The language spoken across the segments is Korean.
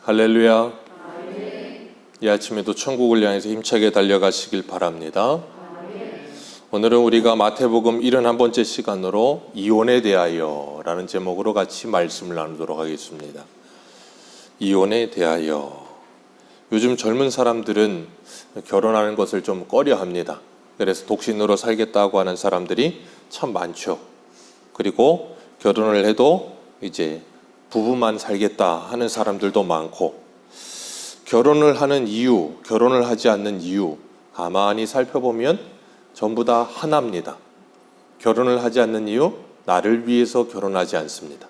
할렐루야. 이 아침에도 천국을 향해서 힘차게 달려가시길 바랍니다. 오늘은 우리가 마태복음 71번째 시간으로 이혼에 대하여 라는 제목으로 같이 말씀을 나누도록 하겠습니다. 이혼에 대하여. 요즘 젊은 사람들은 결혼하는 것을 좀 꺼려합니다. 그래서 독신으로 살겠다고 하는 사람들이 참 많죠. 그리고 결혼을 해도 이제 부부만 살겠다 하는 사람들도 많고, 결혼을 하는 이유, 결혼을 하지 않는 이유 가만히 살펴보면 전부 다 하나입니다. 결혼을 하지 않는 이유, 나를 위해서 결혼하지 않습니다.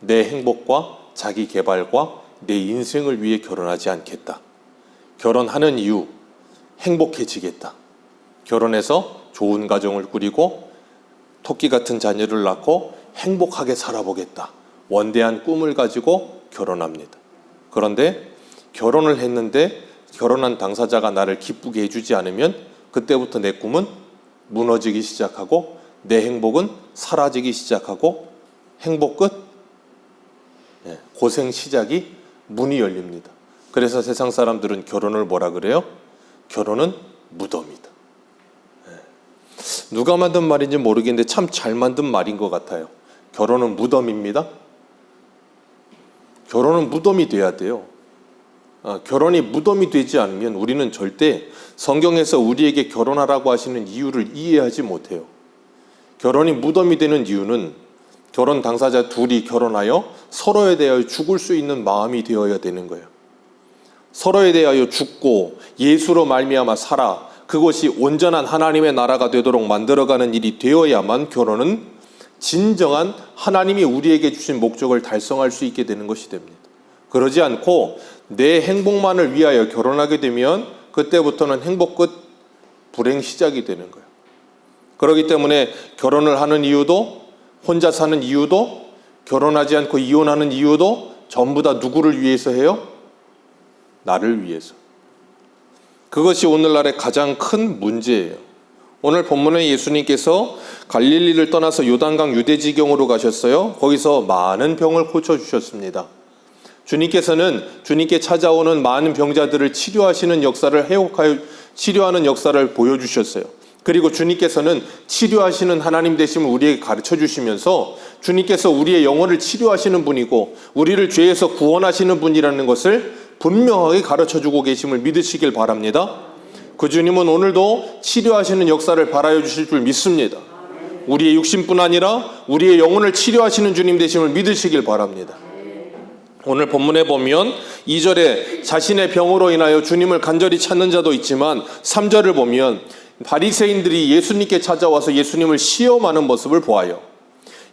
내 행복과 자기 개발과 내 인생을 위해 결혼하지 않겠다. 결혼하는 이유, 행복해지겠다. 결혼해서 좋은 가정을 꾸리고 토끼 같은 자녀를 낳고 행복하게 살아보겠다. 원대한 꿈을 가지고 결혼합니다. 그런데 결혼을 했는데 결혼한 당사자가 나를 기쁘게 해주지 않으면 그때부터 내 꿈은 무너지기 시작하고 내 행복은 사라지기 시작하고 행복 끝, 고생 시작이 문이 열립니다. 그래서 세상 사람들은 결혼을 뭐라 그래요? 결혼은 무덤이다. 누가 만든 말인지 모르겠는데 참 잘 만든 말인 것 같아요. 결혼은 무덤입니다. 결혼은 무덤이 돼야 돼요. 결혼이 무덤이 되지 않으면 우리는 절대 성경에서 우리에게 결혼하라고 하시는 이유를 이해하지 못해요. 결혼이 무덤이 되는 이유는 결혼 당사자 둘이 결혼하여 서로에 대하여 죽을 수 있는 마음이 되어야 되는 거예요. 서로에 대하여 죽고 예수로 말미암아 살아 그것이 온전한 하나님의 나라가 되도록 만들어가는 일이 되어야만 결혼은 진정한 하나님이 우리에게 주신 목적을 달성할 수 있게 되는 것이 됩니다. 그러지 않고 내 행복만을 위하여 결혼하게 되면 그때부터는 행복 끝, 불행 시작이 되는 거예요. 그렇기 때문에 결혼을 하는 이유도, 혼자 사는 이유도, 결혼하지 않고 이혼하는 이유도 전부 다 누구를 위해서 해요? 나를 위해서. 그것이 오늘날의 가장 큰 문제예요. 오늘 본문에 예수님께서 갈릴리를 떠나서 요단강 유대지경으로 가셨어요. 거기서 많은 병을 고쳐주셨습니다. 주님께서는 주님께 찾아오는 많은 병자들을 치료하시는 역사를 회복하여 치료하는 역사를 보여주셨어요. 그리고 주님께서는 치료하시는 하나님 되심을 우리에게 가르쳐 주시면서 주님께서 우리의 영혼을 치료하시는 분이고 우리를 죄에서 구원하시는 분이라는 것을 분명하게 가르쳐 주고 계심을 믿으시길 바랍니다. 그 주님은 오늘도 치료하시는 역사를 발하여 주실 줄 믿습니다. 우리의 육신뿐 아니라 우리의 영혼을 치료하시는 주님 되심을 믿으시길 바랍니다. 오늘 본문에 보면 2절에 자신의 병으로 인하여 주님을 간절히 찾는 자도 있지만 3절을 보면 바리새인들이 예수님께 찾아와서 예수님을 시험하는 모습을 보아요.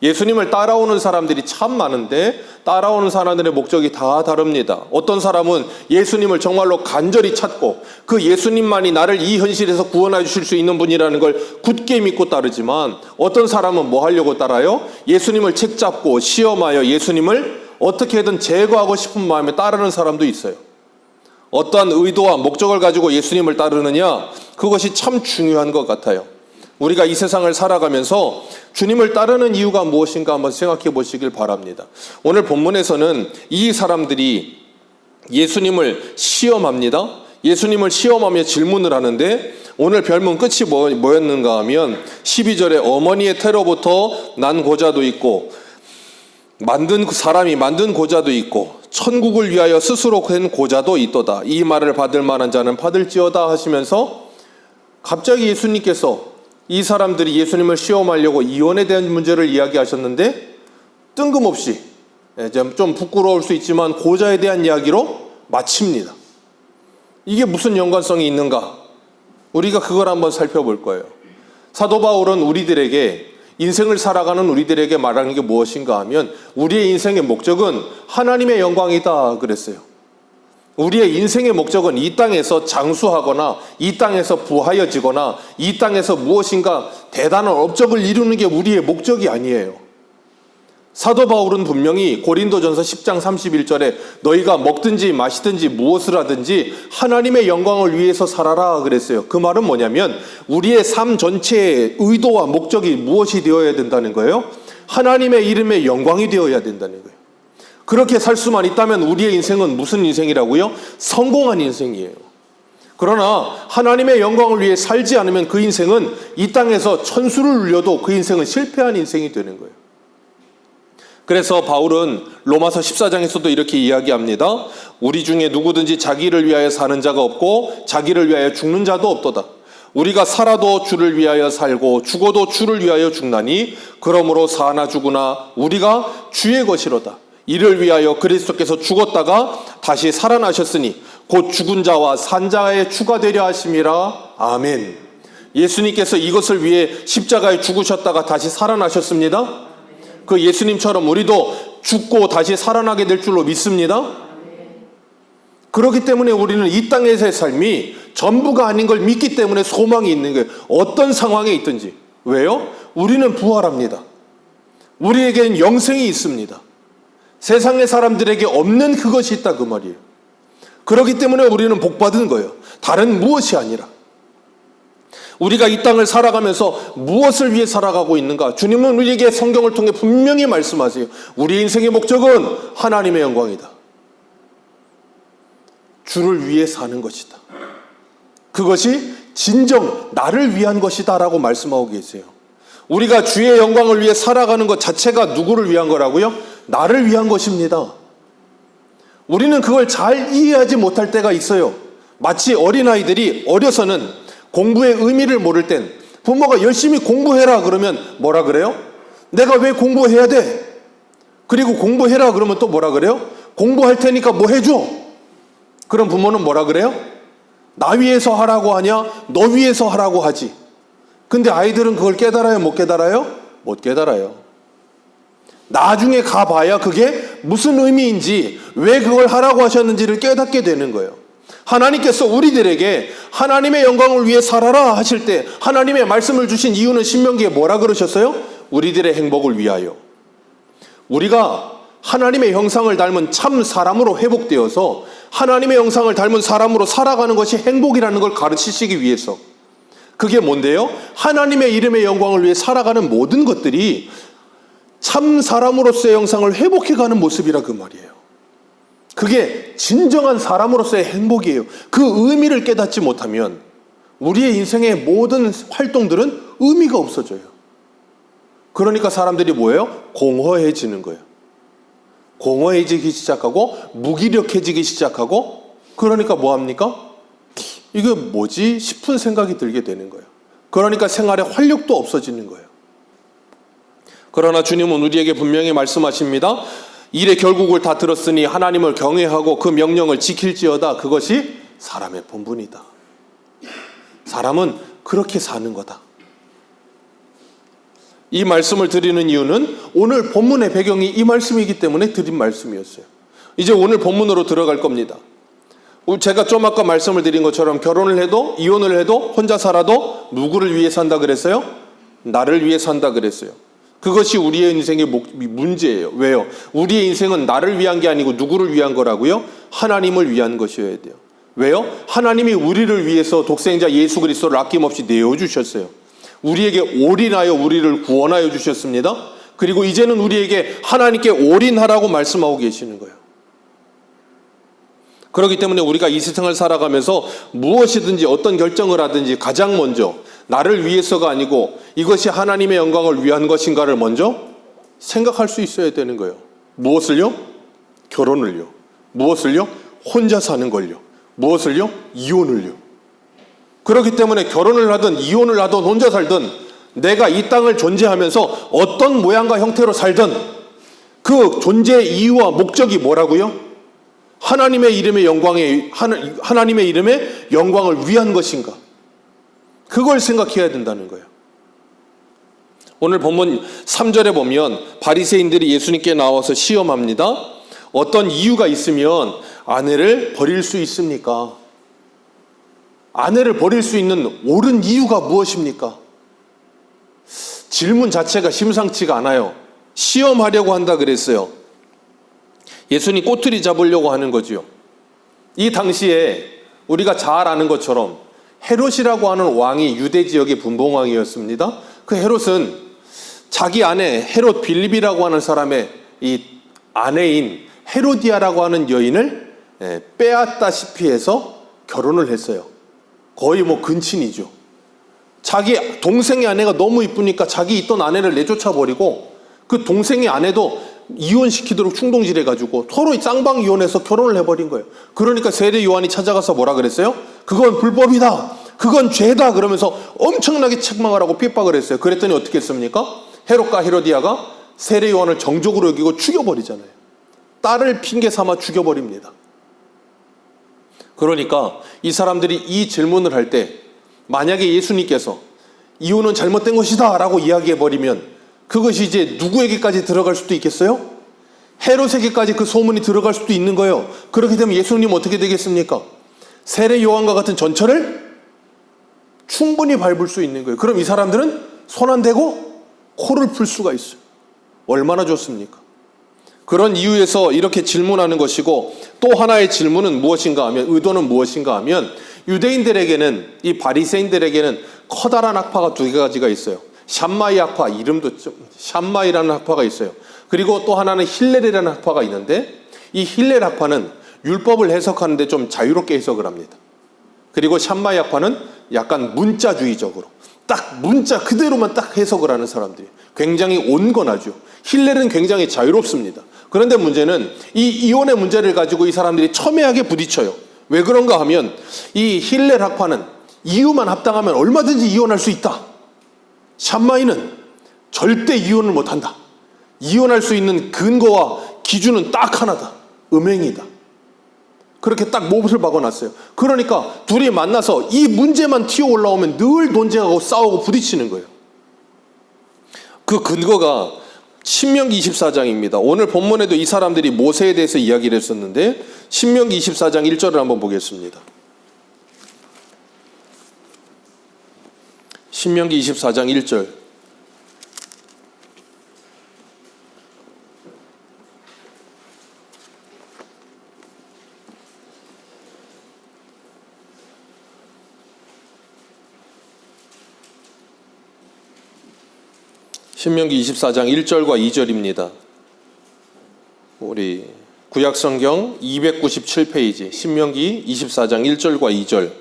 예수님을 따라오는 사람들이 참 많은데 따라오는 사람들의 목적이 다 다릅니다. 어떤 사람은 예수님을 정말로 간절히 찾고 그 예수님만이 나를 이 현실에서 구원해 주실 수 있는 분이라는 걸 굳게 믿고 따르지만 어떤 사람은 뭐 하려고 따라요? 예수님을 책잡고 시험하여 예수님을 어떻게든 제거하고 싶은 마음에 따르는 사람도 있어요. 어떠한 의도와 목적을 가지고 예수님을 따르느냐, 그것이 참 중요한 것 같아요. 우리가 이 세상을 살아가면서 주님을 따르는 이유가 무엇인가 한번 생각해 보시길 바랍니다. 오늘 본문에서는 이 사람들이 예수님을 시험합니다. 예수님을 시험하며 질문을 하는데 오늘 별문 끝이 뭐였는가 하면 12절에 어머니의 태로부터 난 고자도 있고 사람이 만든 고자도 있고 천국을 위하여 스스로 된 고자도 있도다. 이 말을 받을 만한 자는 받을지어다 하시면서 갑자기 예수님께서 이 사람들이 예수님을 시험하려고 이혼에 대한 문제를 이야기하셨는데 뜬금없이 좀 부끄러울 수 있지만 고자에 대한 이야기로 마칩니다. 이게 무슨 연관성이 있는가? 우리가 그걸 한번 살펴볼 거예요. 사도 바울은 우리들에게 인생을 살아가는 우리들에게 말하는 게 무엇인가 하면 우리의 인생의 목적은 하나님의 영광이다 그랬어요. 우리의 인생의 목적은 이 땅에서 장수하거나 이 땅에서 부하여지거나 이 땅에서 무엇인가 대단한 업적을 이루는 게 우리의 목적이 아니에요. 사도 바울은 분명히 고린도전서 10장 31절에 너희가 먹든지 마시든지 무엇을 하든지 하나님의 영광을 위해서 살아라 그랬어요. 그 말은 뭐냐면 우리의 삶 전체의 의도와 목적이 무엇이 되어야 된다는 거예요? 하나님의 이름의 영광이 되어야 된다는 거예요. 그렇게 살 수만 있다면 우리의 인생은 무슨 인생이라고요? 성공한 인생이에요. 그러나 하나님의 영광을 위해 살지 않으면 그 인생은 이 땅에서 천수를 울려도 그 인생은 실패한 인생이 되는 거예요. 그래서 바울은 로마서 14장에서도 이렇게 이야기합니다. 우리 중에 누구든지 자기를 위하여 사는 자가 없고 자기를 위하여 죽는 자도 없도다. 우리가 살아도 주를 위하여 살고 죽어도 주를 위하여 죽나니 그러므로 사나 죽으나 우리가 주의 것이로다. 이를 위하여 그리스도께서 죽었다가 다시 살아나셨으니 곧 죽은 자와 산 자의 주가 되려 하심이라. 아멘. 예수님께서 이것을 위해 십자가에 죽으셨다가 다시 살아나셨습니다. 그 예수님처럼 우리도 죽고 다시 살아나게 될 줄로 믿습니다. 그렇기 때문에 우리는 이 땅에서의 삶이 전부가 아닌 걸 믿기 때문에 소망이 있는 거예요. 어떤 상황에 있든지. 왜요? 우리는 부활합니다. 우리에게는 영생이 있습니다. 세상의 사람들에게 없는 그것이 있다 그 말이에요. 그렇기 때문에 우리는 복받은 거예요. 다른 무엇이 아니라. 우리가 이 땅을 살아가면서 무엇을 위해 살아가고 있는가? 주님은 우리에게 성경을 통해 분명히 말씀하세요. 우리 인생의 목적은 하나님의 영광이다. 주를 위해 사는 것이다. 그것이 진정 나를 위한 것이다 라고 말씀하고 계세요. 우리가 주의 영광을 위해 살아가는 것 자체가 누구를 위한 거라고요? 나를 위한 것입니다. 우리는 그걸 잘 이해하지 못할 때가 있어요. 마치 어린아이들이 어려서는 공부의 의미를 모를 땐 부모가 열심히 공부해라 그러면 뭐라 그래요? 내가 왜 공부해야 돼? 그리고 공부해라 그러면 또 뭐라 그래요? 공부할 테니까 뭐 해줘? 그럼 부모는 뭐라 그래요? 나 위해서 하라고 하냐? 너 위해서 하라고 하지. 근데 아이들은 그걸 깨달아요? 못 깨달아요? 못 깨달아요. 나중에 가봐야 그게 무슨 의미인지, 왜 그걸 하라고 하셨는지를 깨닫게 되는 거예요. 하나님께서 우리들에게 하나님의 영광을 위해 살아라 하실 때 하나님의 말씀을 주신 이유는 신명기에 뭐라 그러셨어요? 우리들의 행복을 위하여. 우리가 하나님의 형상을 닮은 참 사람으로 회복되어서 하나님의 형상을 닮은 사람으로 살아가는 것이 행복이라는 걸 가르치시기 위해서. 그게 뭔데요? 하나님의 이름의 영광을 위해 살아가는 모든 것들이 참 사람으로서의 형상을 회복해가는 모습이라 그 말이에요. 그게 진정한 사람으로서의 행복이에요. 그 의미를 깨닫지 못하면 우리의 인생의 모든 활동들은 의미가 없어져요. 그러니까 사람들이 뭐예요? 공허해지는 거예요. 공허해지기 시작하고 무기력해지기 시작하고, 그러니까 뭐합니까? 이게 뭐지 싶은 생각이 들게 되는 거예요. 그러니까 생활에 활력도 없어지는 거예요. 그러나 주님은 우리에게 분명히 말씀하십니다. 일의 결국을 다 들었으니 하나님을 경외하고 그 명령을 지킬지어다. 그것이 사람의 본분이다. 사람은 그렇게 사는 거다. 이 말씀을 드리는 이유는 오늘 본문의 배경이 이 말씀이기 때문에 드린 말씀이었어요. 이제 오늘 본문으로 들어갈 겁니다. 제가 좀 아까 말씀을 드린 것처럼 결혼을 해도 이혼을 해도 혼자 살아도 누구를 위해 산다 그랬어요? 나를 위해 산다 그랬어요. 그것이 우리의 인생의 문제예요. 왜요? 우리의 인생은 나를 위한 게 아니고 누구를 위한 거라고요? 하나님을 위한 것이어야 돼요. 왜요? 하나님이 우리를 위해서 독생자 예수 그리스도를 아낌없이 내어주셨어요. 우리에게 올인하여 우리를 구원하여 주셨습니다. 그리고 이제는 우리에게 하나님께 올인하라고 말씀하고 계시는 거예요. 그렇기 때문에 우리가 이 세상을 살아가면서 무엇이든지 어떤 결정을 하든지 가장 먼저 나를 위해서가 아니고 이것이 하나님의 영광을 위한 것인가를 먼저 생각할 수 있어야 되는 거예요. 무엇을요? 결혼을요. 무엇을요? 혼자 사는 걸요. 무엇을요? 이혼을요. 그렇기 때문에 결혼을 하든 이혼을 하든 혼자 살든 내가 이 땅을 존재하면서 어떤 모양과 형태로 살든 그 존재의 이유와 목적이 뭐라고요? 하나님의 이름의 하나님의 이름의 영광을 위한 것인가? 그걸 생각해야 된다는 거예요. 오늘 본문 3절에 보면 바리새인들이 예수님께 나와서 시험합니다. 어떤 이유가 있으면 아내를 버릴 수 있습니까? 아내를 버릴 수 있는 옳은 이유가 무엇입니까? 질문 자체가 심상치가 않아요. 시험하려고 한다 그랬어요. 예수님 꼬투리 잡으려고 하는 거지요. 이 당시에 우리가 잘 아는 것처럼 헤롯이라고 하는 왕이 유대 지역의 분봉왕이었습니다. 그 헤롯은 자기 아내 헤롯 빌립이라고 하는 사람의 이 아내인 헤로디아라고 하는 여인을 빼앗다시피 해서 결혼을 했어요. 거의 뭐 근친이죠. 자기 동생의 아내가 너무 이쁘니까 자기 있던 아내를 내쫓아버리고 그 동생의 아내도 이혼시키도록 충동질해가지고 서로 쌍방이혼해서 결혼을 해버린 거예요. 그러니까 세례 요한이 찾아가서 뭐라 그랬어요? 그건 불법이다, 그건 죄다 그러면서 엄청나게 책망을 하고 핍박을 했어요. 그랬더니 어떻게 했습니까? 헤롯과 헤로디아가 세례 요한을 정적으로 여기고 죽여버리잖아요. 딸을 핑계 삼아 죽여버립니다. 그러니까 이 사람들이 이 질문을 할 때 만약에 예수님께서 이혼은 잘못된 것이다 라고 이야기해버리면 그것이 이제 누구에게까지 들어갈 수도 있겠어요? 헤롯에게까지 그 소문이 들어갈 수도 있는 거예요. 그렇게 되면 예수님 어떻게 되겠습니까? 세례 요한과 같은 전철을 충분히 밟을 수 있는 거예요. 그럼 이 사람들은 손 안 대고 코를 풀 수가 있어요. 얼마나 좋습니까? 그런 이유에서 이렇게 질문하는 것이고, 또 하나의 질문은 무엇인가 하면, 의도는 무엇인가 하면, 유대인들에게는, 이 바리새인들에게는 커다란 학파가 두 가지가 있어요. 샴마이 학파, 이름도 좀 샴마이라는 학파가 있어요. 그리고 또 하나는 힐렐이라는 학파가 있는데, 이 힐렐 학파는 율법을 해석하는데 좀 자유롭게 해석을 합니다. 그리고 샴마이 학파는 약간 문자주의적으로 딱 문자 그대로만 딱 해석을 하는 사람들이 굉장히 온건하죠. 힐렐은 굉장히 자유롭습니다. 그런데 문제는 이 이혼의 문제를 가지고 이 사람들이 첨예하게 부딪혀요. 왜 그런가 하면 이 힐렐 학파는 이유만 합당하면 얼마든지 이혼할 수 있다. 샴마이는 절대 이혼을 못한다. 이혼할 수 있는 근거와 기준은 딱 하나다. 음행이다. 그렇게 딱 못을 박아놨어요. 그러니까 둘이 만나서 이 문제만 튀어 올라오면 늘 논쟁하고 싸우고 부딪히는 거예요. 그 근거가 신명기 24장입니다. 오늘 본문에도 이 사람들이 모세에 대해서 이야기를 했었는데 신명기 24장 1절을 한번 보겠습니다. 신명기 24장 1절. 신명기 24장 1절과 2절입니다. 우리 구약성경 297페이지 신명기 24장 1절과 2절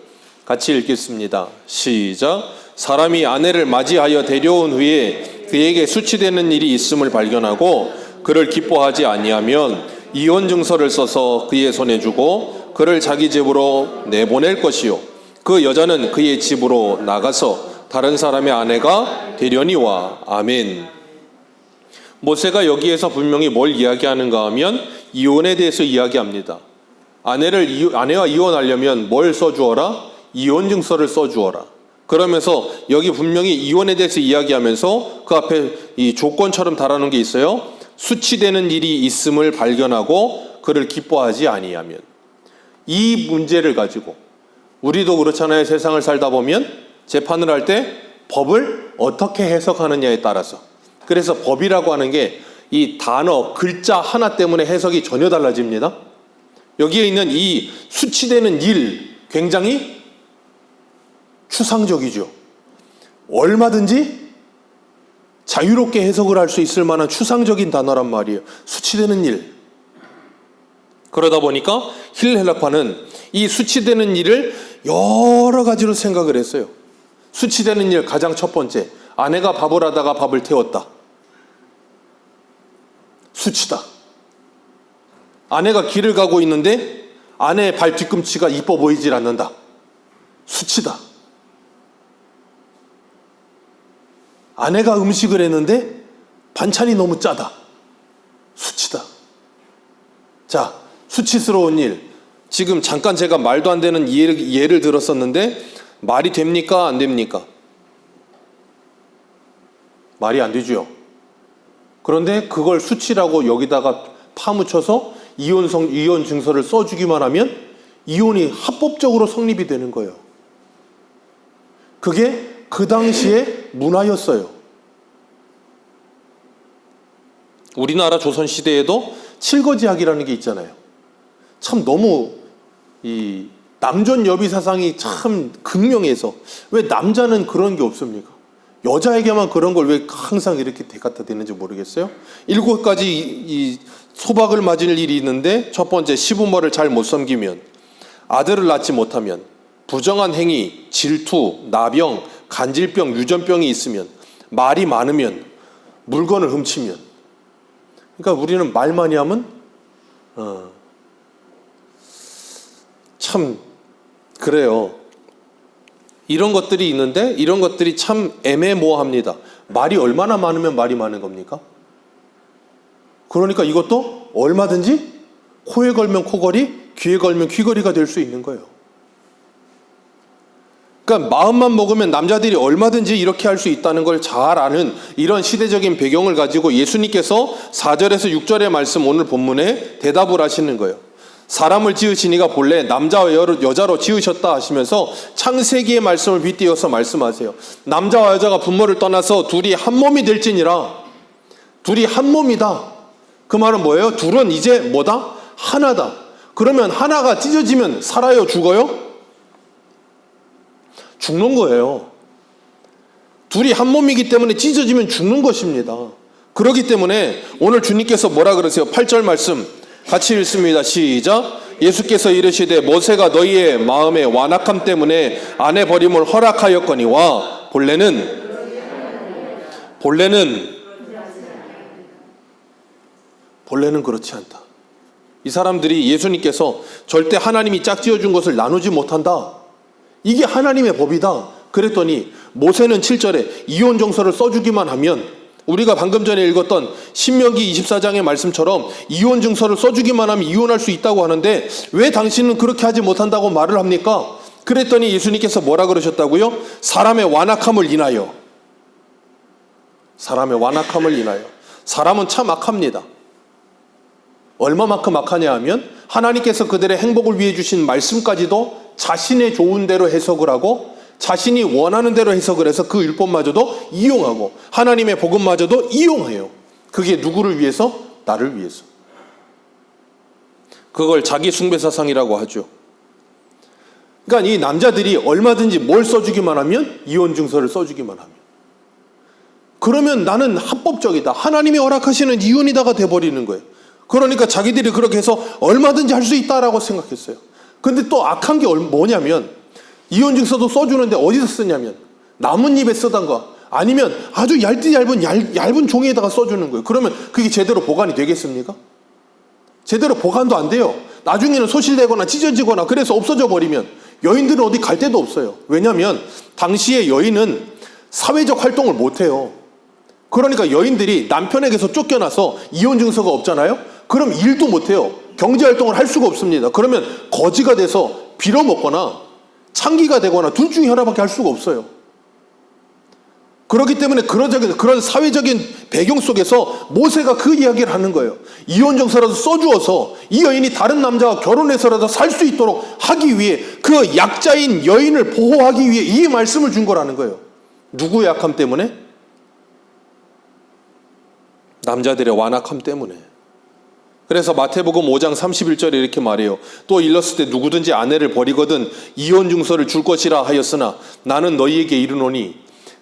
같이 읽겠습니다. 시작. 사람이 아내를 맞이하여 데려온 후에 그에게 수치되는 일이 있음을 발견하고 그를 기뻐하지 아니하면 이혼 증서를 써서 그의 손에 주고 그를 자기 집으로 내보낼 것이요 그 여자는 그의 집으로 나가서 다른 사람의 아내가 되려니와. 아멘. 모세가 여기에서 분명히 뭘 이야기하는가 하면 이혼에 대해서 이야기합니다. 아내와 이혼하려면 뭘 써주어라? 이혼 증서를 써주어라. 그러면서 여기 분명히 이혼에 대해서 이야기하면서 그 앞에 이 조건처럼 달아놓은 게 있어요. 수치되는 일이 있음을 발견하고 그를 기뻐하지 아니하면. 이 문제를 가지고 우리도 그렇잖아요. 세상을 살다 보면 재판을 할 때 법을 어떻게 해석하느냐에 따라서. 그래서 법이라고 하는 게 이 단어, 글자 하나 때문에 해석이 전혀 달라집니다. 여기에 있는 이 수치되는 일, 굉장히 추상적이죠. 얼마든지 자유롭게 해석을 할 수 있을 만한 추상적인 단어란 말이에요. 수치되는 일. 그러다 보니까 힐렐학파는 이 수치되는 일을 여러 가지로 생각을 했어요. 수치되는 일 가장 첫 번째, 아내가 밥을 하다가 밥을 태웠다. 수치다. 아내가 길을 가고 있는데 아내의 발 뒤꿈치가 이뻐 보이질 않는다. 수치다. 아내가 음식을 했는데 반찬이 너무 짜다. 수치다. 자, 수치스러운 일. 지금 잠깐 제가 말도 안 되는 예를 들었었는데 말이 됩니까? 안 됩니까? 말이 안 되죠. 그런데 그걸 수치라고 여기다가 파묻혀서 이혼 증서를 써주기만 하면 이혼이 합법적으로 성립이 되는 거예요. 그게 그 당시의 문화였어요. 우리나라 조선시대에도 칠거지약이라는 게 있잖아요. 참 너무 이 남존 여비 사상이 참 극명해서 왜 남자는 그런 게 없습니까? 여자에게만 그런 걸 왜 항상 이렇게 갖다 대는지 모르겠어요. 7가지 이 소박을 맞을 일이 있는데, 첫 번째, 시부모를 잘 못 섬기면, 아들을 낳지 못하면, 부정한 행위, 질투, 나병, 간질병, 유전병이 있으면, 말이 많으면, 물건을 훔치면. 그러니까 우리는 말 많이 하면 참 그래요. 이런 것들이 있는데 이런 것들이 참 애매모호합니다. 말이 얼마나 많으면 말이 많은 겁니까? 그러니까 이것도 얼마든지 코에 걸면 코걸이, 귀에 걸면 귀걸이가 될 수 있는 거예요. 그러니까 마음만 먹으면 남자들이 얼마든지 이렇게 할 수 있다는 걸 잘 아는 이런 시대적인 배경을 가지고 예수님께서 4절에서 6절의 말씀, 오늘 본문에 대답을 하시는 거예요. 사람을 지으시니가 본래 남자와 여자로 지으셨다 하시면서 창세기의 말씀을 빗대어서 말씀하세요. 남자와 여자가 부모를 떠나서 둘이 한 몸이 될지니라. 둘이 한 몸이다. 그 말은 뭐예요? 둘은 이제 뭐다? 하나다. 그러면 하나가 찢어지면 살아요? 죽어요? 죽는 거예요. 둘이 한 몸이기 때문에 찢어지면 죽는 것입니다. 그렇기 때문에 오늘 주님께서 뭐라 그러세요? 8절 말씀 같이 읽습니다. 시작. 예수께서 이르시되 모세가 너희의 마음의 완악함 때문에 아내 버림을 허락하였거니와 본래는 그렇지 않다. 이 사람들이 예수님께서 절대 하나님이 짝지어준 것을 나누지 못한다. 이게 하나님의 법이다. 그랬더니 모세는 7절에 이혼 정서를 써주기만 하면, 우리가 방금 전에 읽었던 신명기 24장의 말씀처럼 이혼 증서를 써주기만 하면 이혼할 수 있다고 하는데 왜 당신은 그렇게 하지 못한다고 말을 합니까? 그랬더니 예수님께서 뭐라 그러셨다고요? 사람의 완악함을 인하여. 사람의 완악함을 인하여. 사람은 참 악합니다. 얼마만큼 악하냐 하면 하나님께서 그들의 행복을 위해 주신 말씀까지도 자신의 좋은 대로 해석을 하고 자신이 원하는 대로 해석을 해서 그 율법마저도 이용하고 하나님의 복음마저도 이용해요. 그게 누구를 위해서? 나를 위해서. 그걸 자기 숭배사상이라고 하죠. 그러니까 이 남자들이 얼마든지 뭘 써주기만 하면, 이혼 증서를 써주기만 하면, 그러면 나는 합법적이다, 하나님이 허락하시는 이혼이다가 돼버리는 거예요. 그러니까 자기들이 그렇게 해서 얼마든지 할 수 있다라고 생각했어요. 근데 또 악한 게 뭐냐면, 이혼 증서도 써주는데 어디서 쓰냐면 나뭇잎에 쓰던가 아니면 아주 얇은 종이에다가 써주는 거예요. 그러면 그게 제대로 보관이 되겠습니까? 제대로 보관도 안 돼요. 나중에는 소실되거나 찢어지거나 그래서 없어져 버리면 여인들은 어디 갈 데도 없어요. 왜냐하면 당시에 여인은 사회적 활동을 못해요. 그러니까 여인들이 남편에게서 쫓겨나서 이혼 증서가 없잖아요. 그럼 일도 못해요. 경제활동을 할 수가 없습니다. 그러면 거지가 돼서 빌어먹거나 창기가 되거나 둘 중에 하나밖에 할 수가 없어요. 그렇기 때문에 그런 사회적인 배경 속에서 모세가 그 이야기를 하는 거예요. 이혼 정서라도 써주어서 이 여인이 다른 남자와 결혼해서라도 살 수 있도록 하기 위해, 그 약자인 여인을 보호하기 위해 이 말씀을 준 거라는 거예요. 누구의 약함 때문에? 남자들의 완악함 때문에. 그래서 마태복음 5장 31절에 이렇게 말해요. 또 일렀을 때 누구든지 아내를 버리거든 이혼 증서를 줄 것이라 하였으나 나는 너희에게 이르노니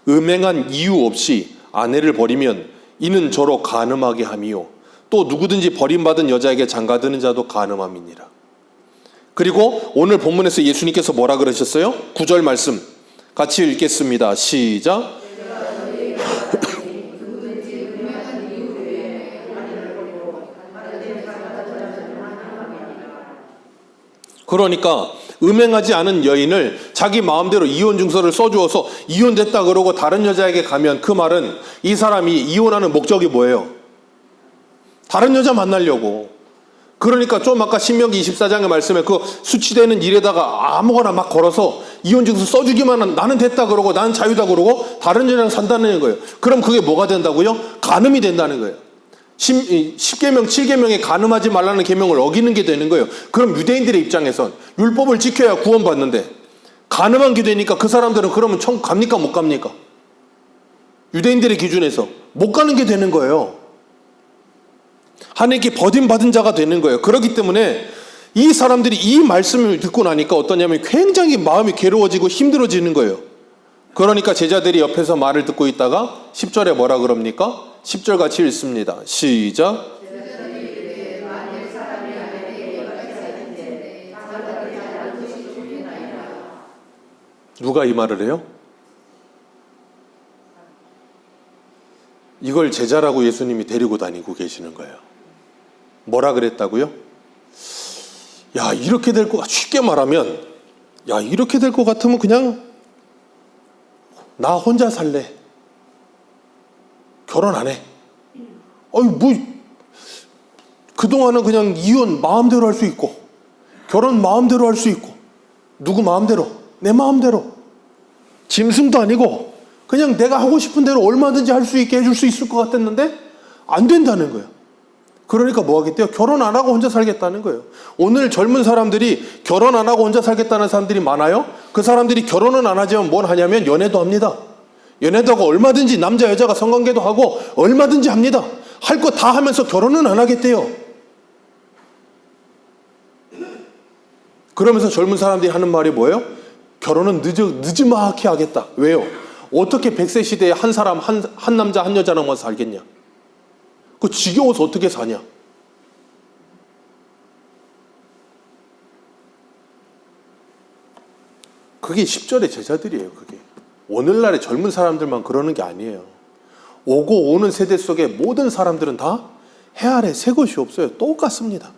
음행한 이유 없이 아내를 버리면 이는 저로 간음하게 함이요 또 누구든지 버림받은 여자에게 장가드는 자도 간음함이니라. 그리고 오늘 본문에서 예수님께서 뭐라 그러셨어요? 9절 말씀 같이 읽겠습니다. 시작. 그러니까 음행하지 않은 여인을 자기 마음대로 이혼 증서를 써주어서 이혼됐다 그러고 다른 여자에게 가면, 그 말은 이 사람이 이혼하는 목적이 뭐예요? 다른 여자 만나려고. 그러니까 좀 아까 신명기 24장의 말씀에 그 수치되는 일에다가 아무거나 막 걸어서 이혼 증서 써주기만 하면 나는 됐다 그러고 나는 자유다 그러고 다른 여자랑 산다는 거예요. 그럼 그게 뭐가 된다고요? 간음이 된다는 거예요. 10계명 7계명에 간음하지 말라는 계명을 어기는 게 되는 거예요. 그럼 유대인들의 입장에선 율법을 지켜야 구원받는데 간음한 게 되니까 그 사람들은 그러면 천국 갑니까 못 갑니까? 유대인들의 기준에서 못 가는 게 되는 거예요. 하나님께 버림받은 자가 되는 거예요. 그렇기 때문에 이 사람들이 이 말씀을 듣고 나니까 어떠냐면 굉장히 마음이 괴로워지고 힘들어지는 거예요. 그러니까 제자들이 옆에서 말을 듣고 있다가 10절에 뭐라 그럽니까? 10절 같이 읽습니다. 시작. 누가 이 말을 해요? 이걸 제자라고 예수님이 데리고 다니고 계시는 거예요. 뭐라 그랬다고요? 야, 이렇게 될 것, 쉽게 말하면, 야, 이렇게 될 것 같으면 그냥 나 혼자 살래. 결혼 안 해. 그동안은 그냥 이혼 마음대로 할 수 있고, 결혼 마음대로 할 수 있고, 누구 마음대로, 내 마음대로. 짐승도 아니고, 그냥 내가 하고 싶은 대로 얼마든지 할 수 있게 해줄 수 있을 것 같았는데, 안 된다는 거예요. 그러니까 뭐 하겠대요? 결혼 안 하고 혼자 살겠다는 거예요. 오늘 젊은 사람들이 결혼 안 하고 혼자 살겠다는 사람들이 많아요. 그 사람들이 결혼은 안 하지만 뭘 하냐면 연애도 합니다. 연애도 하고 얼마든지 남자 여자가 성관계도 하고 얼마든지 합니다. 할 거 다 하면서 결혼은 안 하겠대요. 그러면서 젊은 사람들이 하는 말이 뭐예요? 결혼은 늦지막히 하겠다. 왜요? 어떻게 100세 시대에 한 사람, 한 남자, 한 여자랑만 살겠냐? 그 지겨워서 어떻게 사냐? 그게 10절의 제자들이에요. 그게 오늘날의 젊은 사람들만 그러는 게 아니에요. 오고 오는 세대 속의 모든 사람들은 다 해 아래 새 것이 없어요. 똑같습니다.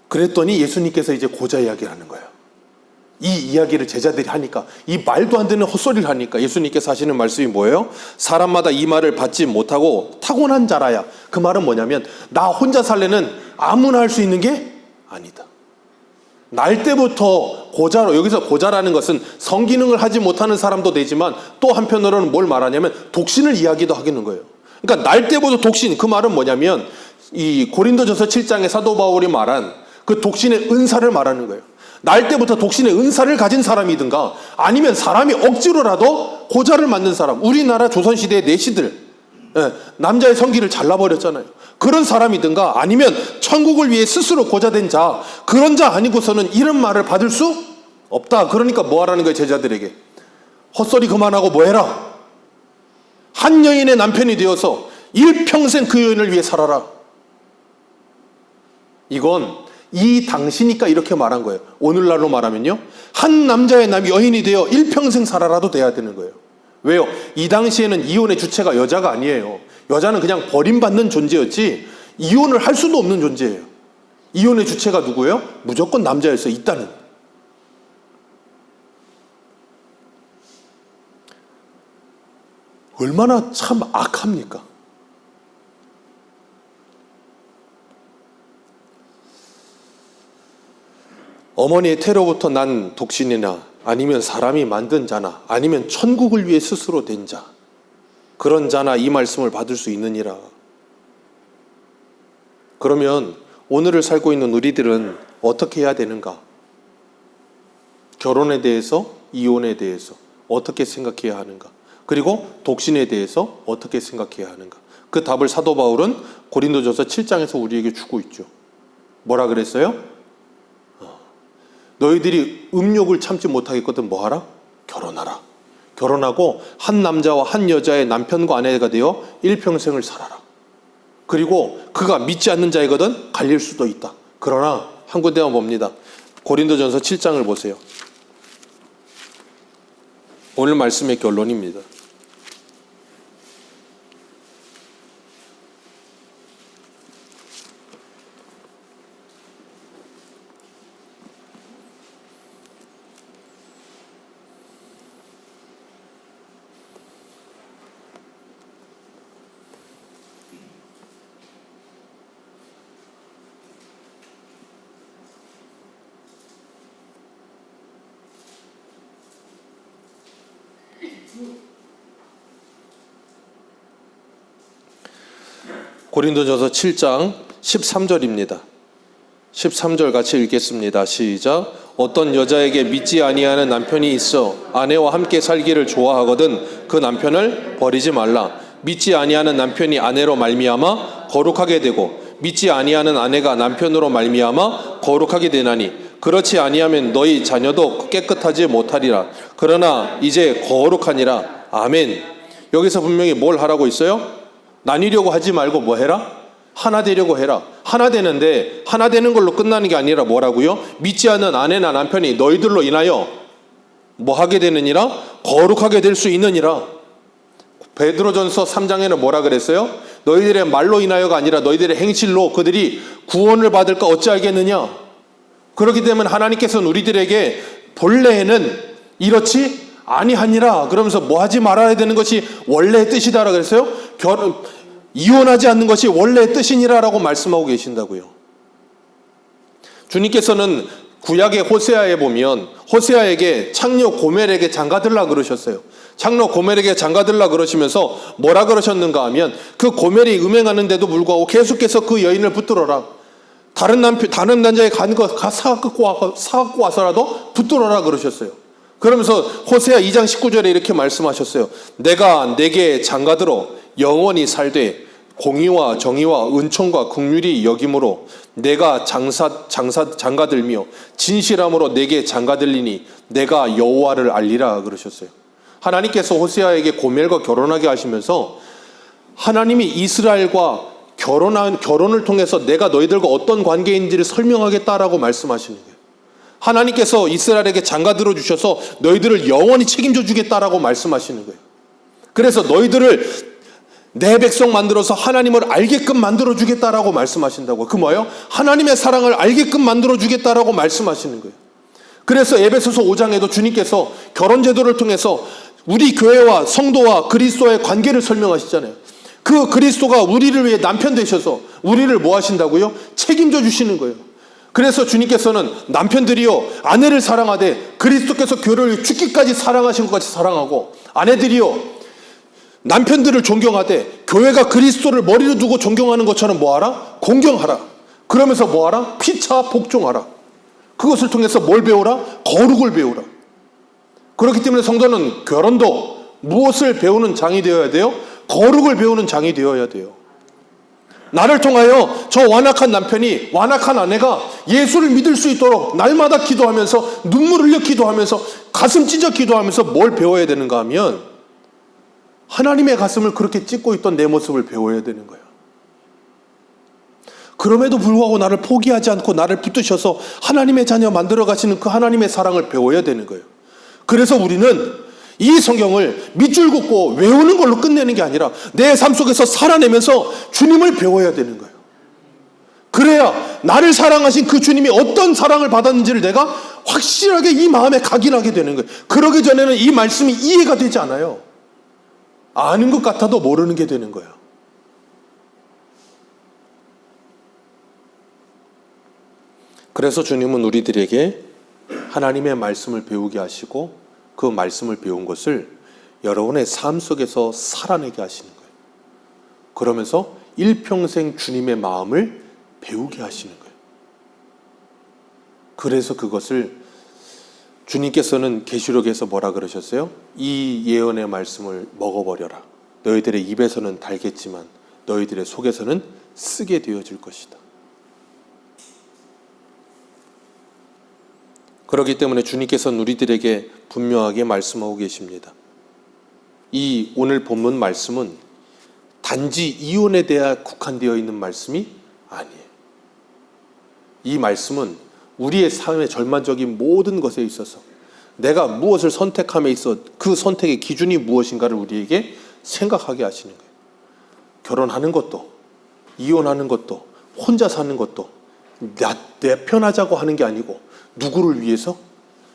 그랬더니 예수님께서 이제 고자 이야기를 하는 거예요. 이 이야기를 제자들이 하니까, 이 말도 안 되는 헛소리를 하니까 예수님께서 하시는 말씀이 뭐예요? 사람마다 이 말을 받지 못하고 타고난 자라야. 그 말은 뭐냐면 나 혼자 살래는 아무나 할 수 있는 게 아니다. 날 때부터 고자로, 여기서 고자라는 것은 성기능을 하지 못하는 사람도 되지만 또 한편으로는 뭘 말하냐면 독신을 이야기도 하겠는 거예요. 그러니까 날 때부터 독신, 그 말은 뭐냐면 이 고린도전서 7장에 사도 바울이 말한 그 독신의 은사를 말하는 거예요. 날 때부터 독신의 은사를 가진 사람이든가 아니면 사람이 억지로라도 고자를 만든 사람, 우리나라 조선시대의 내시들, 남자의 성기를 잘라버렸잖아요. 그런 사람이든가 아니면 천국을 위해 스스로 고자된 자, 그런 자 아니고서는 이런 말을 받을 수 없다. 그러니까 뭐 하라는 거예요? 제자들에게 헛소리 그만하고 뭐 해라? 한 여인의 남편이 되어서 일평생 그 여인을 위해 살아라. 이건 이 당시니까 이렇게 말한 거예요. 오늘날로 말하면요, 한 남자의 여인이 되어 일평생 살아라도 돼야 되는 거예요. 왜요? 이 당시에는 이혼의 주체가 여자가 아니에요. 여자는 그냥 버림받는 존재였지 이혼을 할 수도 없는 존재예요. 이혼의 주체가 누구예요? 무조건 남자였어요. 있다는. 얼마나 참 악합니까? 어머니의 태로부터 난 독신이나 아니면 사람이 만든 자나 아니면 천국을 위해 스스로 된 자, 그런 자나 이 말씀을 받을 수 있느니라. 그러면 오늘을 살고 있는 우리들은 어떻게 해야 되는가? 결혼에 대해서, 이혼에 대해서 어떻게 생각해야 하는가? 그리고 독신에 대해서 어떻게 생각해야 하는가? 그 답을 사도 바울은 고린도전서 7장에서 우리에게 주고 있죠. 뭐라 그랬어요? 너희들이 음욕을 참지 못하겠거든 뭐하라? 결혼하라. 결혼하고 한 남자와 한 여자의 남편과 아내가 되어 일평생을 살아라. 그리고 그가 믿지 않는 자이거든 갈릴 수도 있다. 그러나 한 군데만 봅니다. 고린도전서 7장을 보세요. 오늘 말씀의 결론입니다. 고린도전서 7장 13절입니다. 13절 같이 읽겠습니다. 시작. 어떤 여자에게 믿지 아니하는 남편이 있어 아내와 함께 살기를 좋아하거든 그 남편을 버리지 말라. 믿지 아니하는 남편이 아내로 말미암아 거룩하게 되고 믿지 아니하는 아내가 남편으로 말미암아 거룩하게 되나니 그렇지 아니하면 너희 자녀도 깨끗하지 못하리라. 그러나 이제 거룩하니라. 아멘. 여기서 분명히 뭘 하라고 있어요? 나뉘려고 하지 말고 뭐 해라? 하나 되려고 해라. 하나 되는데 하나 되는 걸로 끝나는 게 아니라 뭐라고요? 믿지 않는 아내나 남편이 너희들로 인하여 뭐 하게 되느니라? 거룩하게 될 수 있느니라. 베드로전서 3장에는 뭐라 그랬어요? 너희들의 말로 인하여가 아니라 너희들의 행실로 그들이 구원을 받을까 어찌 알겠느냐? 그렇기 때문에 하나님께서는 우리들에게 본래에는 이렇지 아니하니라 그러면서 뭐 하지 말아야 되는 것이 원래의 뜻이다라고 그랬어요? 이혼하지 않는 것이 원래의 뜻이니라라고 말씀하고 계신다고요. 주님께서는 구약의 호세아에 보면 호세아에게 창녀 고멜에게 장가들라 그러셨어요. 창녀 고멜에게 장가들라 그러시면서 뭐라 그러셨는가 하면 그 고멜이 음행하는데도 불구하고 계속해서 그 여인을 붙들어라. 다른 남자의 가는 거 사갖고 와서라도 붙들어라 그러셨어요. 그러면서 호세아 2장 19절에 이렇게 말씀하셨어요. 내가 내게 장가들어 영원히 살되 공의와 정의와 은총과 긍휼이 여김으로 내가 장가들며 진실함으로 내게 장가들리니 내가 여호와를 알리라 그러셨어요. 하나님께서 호세아에게 고멜과 결혼하게 하시면서 하나님이 이스라엘과 결혼을 통해서 내가 너희들과 어떤 관계인지를 설명하겠다라고 말씀하시는 거예요. 하나님께서 이스라엘에게 장가들어 주셔서 너희들을 영원히 책임져 주겠다라고 말씀하시는 거예요. 그래서 너희들을 내 백성 만들어서 하나님을 알게끔 만들어 주겠다라고 말씀하신다고. 그 뭐예요? 하나님의 사랑을 알게끔 만들어 주겠다라고 말씀하시는 거예요. 그래서 에베소서 5장에도 주님께서 결혼 제도를 통해서 우리 교회와 성도와 그리스도의 관계를 설명하시잖아요. 그 그리스도가 우리를 위해 남편 되셔서 우리를 뭐 하신다고요? 책임져 주시는 거예요. 그래서 주님께서는 남편들이요 아내를 사랑하되 그리스도께서 교회를 죽기까지 사랑하신 것 같이 사랑하고, 아내들이요 남편들을 존경하되 교회가 그리스도를 머리로 두고 존경하는 것처럼 뭐하라? 공경하라. 그러면서 뭐하라? 피차 복종하라. 그것을 통해서 뭘 배우라? 거룩을 배우라. 그렇기 때문에 성도는 결혼도 무엇을 배우는 장이 되어야 돼요? 거룩을 배우는 장이 되어야 돼요. 나를 통하여 저 완악한 남편이, 완악한 아내가 예수를 믿을 수 있도록 날마다 기도하면서 눈물 흘려 기도하면서 가슴 찢어 기도하면서 뭘 배워야 되는가 하면 하나님의 가슴을 그렇게 찢고 있던 내 모습을 배워야 되는 거예요. 그럼에도 불구하고 나를 포기하지 않고 나를 붙드셔서 하나님의 자녀 만들어 가시는 그 하나님의 사랑을 배워야 되는 거예요. 그래서 우리는 이 성경을 밑줄 긋고 외우는 걸로 끝내는 게 아니라 내 삶 속에서 살아내면서 주님을 배워야 되는 거예요. 그래야 나를 사랑하신 그 주님이 어떤 사랑을 받았는지를 내가 확실하게 이 마음에 각인하게 되는 거예요. 그러기 전에는 이 말씀이 이해가 되지 않아요. 아는 것 같아도 모르는 게 되는 거예요. 그래서 주님은 우리들에게 하나님의 말씀을 배우게 하시고 그 말씀을 배운 것을 여러분의 삶 속에서 살아내게 하시는 거예요. 그러면서 일평생 주님의 마음을 배우게 하시는 거예요. 그래서 그것을 주님께서는 계시록에서 뭐라 그러셨어요? 이 예언의 말씀을 먹어버려라. 너희들의 입에서는 달겠지만 너희들의 속에서는 쓰게 되어질 것이다. 그렇기 때문에 주님께서는 우리들에게 분명하게 말씀하고 계십니다. 이 오늘 본문 말씀은 단지 이혼에 대해 국한되어 있는 말씀이 아니에요. 이 말씀은 우리의 삶의 전반적인 모든 것에 있어서 내가 무엇을 선택함에 있어 그 선택의 기준이 무엇인가를 우리에게 생각하게 하시는 거예요. 결혼하는 것도, 이혼하는 것도, 혼자 사는 것도 내 편하자고 하는 게 아니고 누구를 위해서?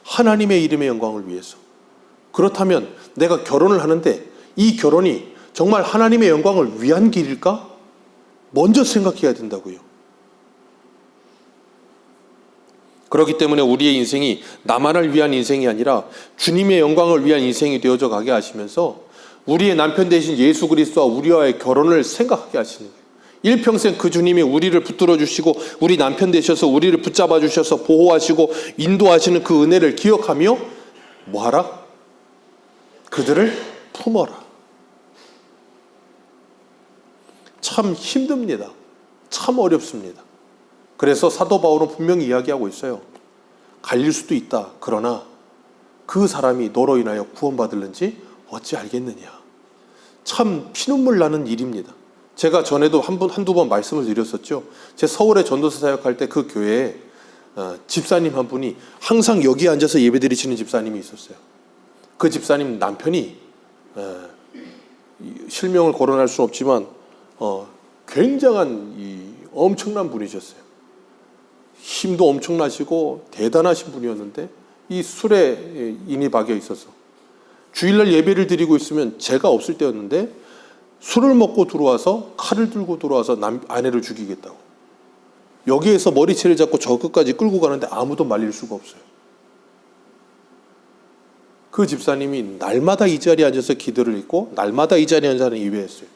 하나님의 이름의 영광을 위해서. 그렇다면 내가 결혼을 하는데 이 결혼이 정말 하나님의 영광을 위한 길일까? 먼저 생각해야 된다고요. 그렇기 때문에 우리의 인생이 나만을 위한 인생이 아니라 주님의 영광을 위한 인생이 되어져 가게 하시면서 우리의 남편 되신 예수 그리스도와 우리와의 결혼을 생각하게 하시는 거예요. 일평생 그 주님이 우리를 붙들어 주시고 우리 남편 되셔서 우리를 붙잡아 주셔서 보호하시고 인도하시는 그 은혜를 기억하며 뭐하라? 그들을 품어라. 참 힘듭니다. 참 어렵습니다. 그래서 사도 바울은 분명히 이야기하고 있어요. 갈릴 수도 있다. 그러나 그 사람이 너로 인하여 구원받을는지 어찌 알겠느냐. 참 피눈물 나는 일입니다. 제가 전에도 한두 번 말씀을 드렸었죠. 제 서울에 전도사 사역할 때 그 교회에 집사님 한 분이 항상 여기에 앉아서 예배드리시는 집사님이 있었어요. 그 집사님 남편이 실명을 거론할 수는 없지만 굉장한 엄청난 분이셨어요. 힘도 엄청나시고 대단하신 분이었는데 이 술에 인이 박여 있어서 주일날 예배를 드리고 있으면 제가 없을 때였는데 술을 먹고 들어와서 칼을 들고 들어와서 아내를 죽이겠다고. 여기에서 머리채를 잡고 저 끝까지 끌고 가는데 아무도 말릴 수가 없어요. 그 집사님이 날마다 이 자리에 앉아서 기도를 했고 날마다 이 자리에 앉아서 예배했어요.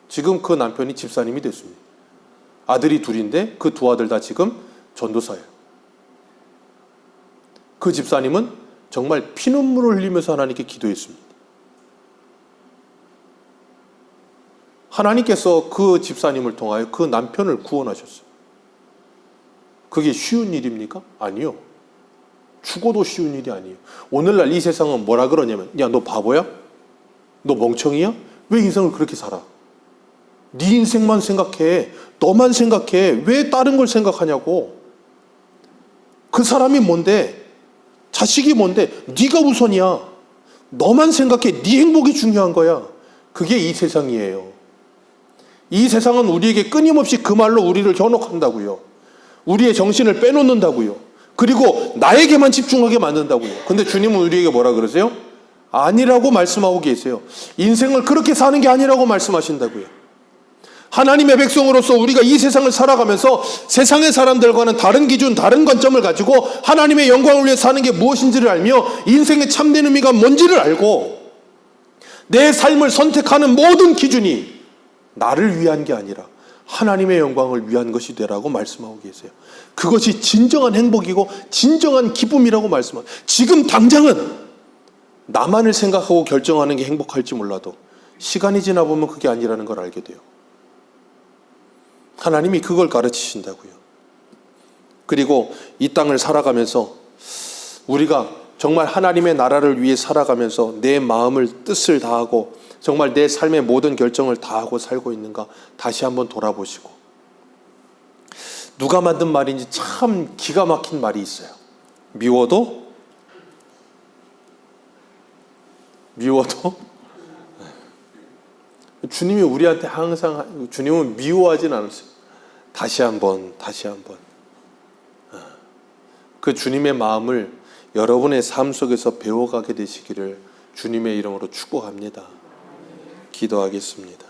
지금 그 남편이 집사님이 됐습니다. 아들이 둘인데 그 두 아들 다 지금 전도사예요. 그 집사님은 정말 피눈물을 흘리면서 하나님께 기도했습니다. 하나님께서 그 집사님을 통하여 그 남편을 구원하셨어요. 그게 쉬운 일입니까? 아니요. 죽어도 쉬운 일이 아니에요. 오늘날 이 세상은 뭐라 그러냐면, 야, 너 바보야? 너 멍청이야? 왜 인생을 그렇게 살아? 네 인생만 생각해. 너만 생각해. 왜 다른 걸 생각하냐고. 그 사람이 뭔데? 자식이 뭔데? 네가 우선이야. 너만 생각해. 네 행복이 중요한 거야. 그게 이 세상이에요. 이 세상은 우리에게 끊임없이 그 말로 우리를 현혹한다고요. 우리의 정신을 빼놓는다고요. 그리고 나에게만 집중하게 만든다고요. 근데 주님은 우리에게 뭐라 그러세요? 아니라고 말씀하고 계세요. 인생을 그렇게 사는 게 아니라고 말씀하신다고요. 하나님의 백성으로서 우리가 이 세상을 살아가면서 세상의 사람들과는 다른 기준, 다른 관점을 가지고 하나님의 영광을 위해 사는 게 무엇인지를 알며 인생의 참된 의미가 뭔지를 알고 내 삶을 선택하는 모든 기준이 나를 위한 게 아니라 하나님의 영광을 위한 것이 되라고 말씀하고 계세요. 그것이 진정한 행복이고 진정한 기쁨이라고 말씀합니다. 지금 당장은 나만을 생각하고 결정하는 게 행복할지 몰라도 시간이 지나 보면 그게 아니라는 걸 알게 돼요. 하나님이 그걸 가르치신다고요. 그리고 이 땅을 살아가면서 우리가 정말 하나님의 나라를 위해 살아가면서 내 마음을 뜻을 다하고 정말 내 삶의 모든 결정을 다하고 살고 있는가 다시 한번 돌아보시고, 누가 만든 말인지 참 기가 막힌 말이 있어요. 미워도 주님이 우리한테 항상, 주님은 미워하진 않으세요. 다시 한번 그 주님의 마음을 여러분의 삶 속에서 배워가게 되시기를 주님의 이름으로 축복합니다. 기도하겠습니다.